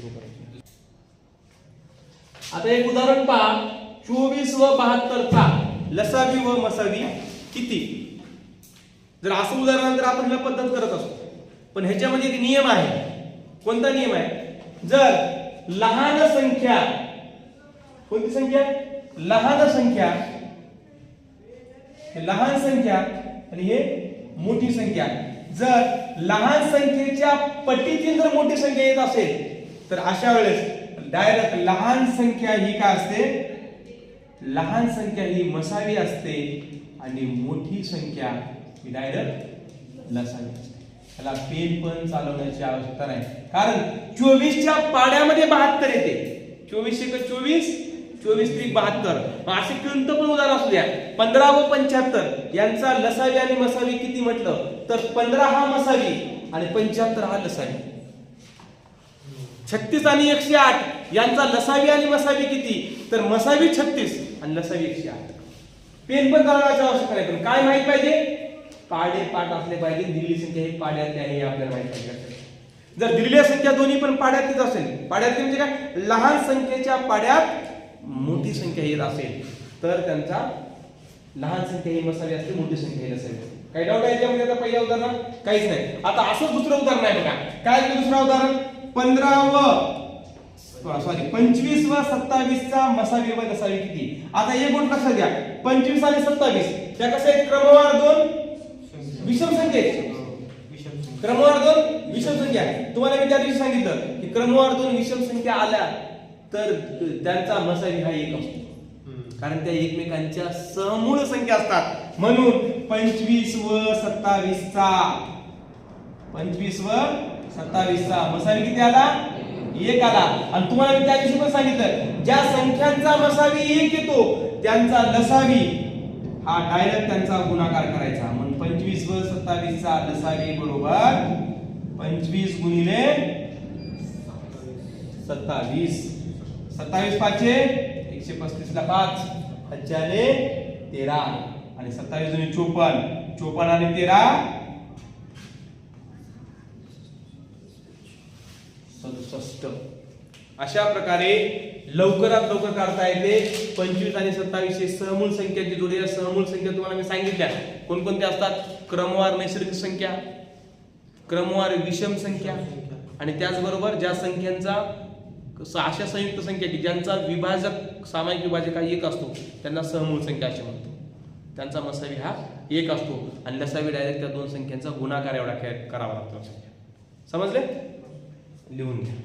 सुरू करायची. आता एक उदाहरण पहा. 24 व 72 चा लसावी व मसावी किती? जर असं उदाहरण आपण ह्या पद्धत करत असतो, पण ह्याच्यामध्ये एक नियम आहे. कोणता नियम आहे? जर लहान संख्या, कोणती संख्या? लहान संख्या, लहान संख्या आणि हे मोठी संख्या, जर लहान संख्येच्या पटीतील जर मोठी संख्या येत असेल तर अशा वेळेस डायरेक्ट लहान संख्या ही काय असते? लहान संख्या ही मसावी असते आणि मोठी संख्या ही डायरेक्ट लसावी असते. त्याला पेन पण चालवण्याची आवश्यकता नाही, कारण 24 च्या पाड्यामध्ये 72 येते. 24 × 24 24 × 72. असे कोणतं पण उदाहरण असू द्या. 15 व 75 यांचा लसावी आणि मसावी किती म्हटलं तर 15 हा मसावी आणि 75 हा लसावी. 36 आणि 108 यांचा लसावी आणि मसावी किती तर मसावी 36 आणि लसावी 108. पेन पण चालवायची आवश्यकता नाही, पण काय माहित पाहिजे? पाडे पाठ असले पाहिजे. दिलेली संख्या ही पाड्यातली आहे हे आपल्याला माहित पाहिजे. जर दिलेली संख्या दोन्ही पण पाड्यातलीच असेल, पाड्यातली म्हणजे काय? लहान संख्येच्या पाड्यात मोठी संख्या येत असेल तर त्यांचा लहान संख्या ही मसावी असते, मोठी संख्या ही लसावी असते. काही डाऊट आहे याच्यामध्ये? आता पहिल्या उदाहरणात काहीच नाही. आता असंच दुसरं उदाहरण आहे बघा. काय दुसरं उदाहरण? 25 व 27 चा मसावी व लसावी किती? आता एक गोष्ट लक्षात घ्या. 25 आणि 27 त्या कशा आहेत? क्रमवार दोन विषम संख्या आहेत. क्रमवार दोन विषम संख्या. तुम्हाला मी त्या दिवशी सांगितलं की क्रमवार दोन विषम संख्या आल्या तर त्यांचा मसावी हा एक असतो, कारण त्या एकमेकांच्या समूळ संख्या असतात. म्हणून 25 व 27 चा मसावी किती आला? एक आला. आणि तुम्हाला मी त्या दिवशी पण सांगितलं ज्या संख्यांचा मसावी एक येतो त्यांचा लसावी हा डायरेक्ट त्यांचा गुणाकार करायचा. म्हणून 25 व 27 चा लसावी बरोबर 25 गुणिले 27. 27 पाचे 135 ला 5 पंचाने 13 आणि 27 दुनी 54. 54 आणि 13 67. अशा प्रकारे लवकरात लवकर काढता येते. 25 आणि 27 हे सहमूळ संख्याची जोडी आहे. सहमूळ संख्या तुम्हाला मी सांगितल्या कोणकोणत्या असतात? क्रमवार नैसर्गिक संख्या, क्रमवार विषम संख्या आणि त्याचबरोबर ज्या संख्यांचा अशा संयुक्त संख्या की ज्यांचा विभाजक सामायिक विभाजक हा एक असतो त्यांना सहमूळ संख्या असे म्हणतो. त्यांचा मसावी हा एक असतो आणि लसावी डायरेक्ट त्या दोन संख्यांचा गुणाकार एवढा करावा लागतो. समजले? लिहून घ्या.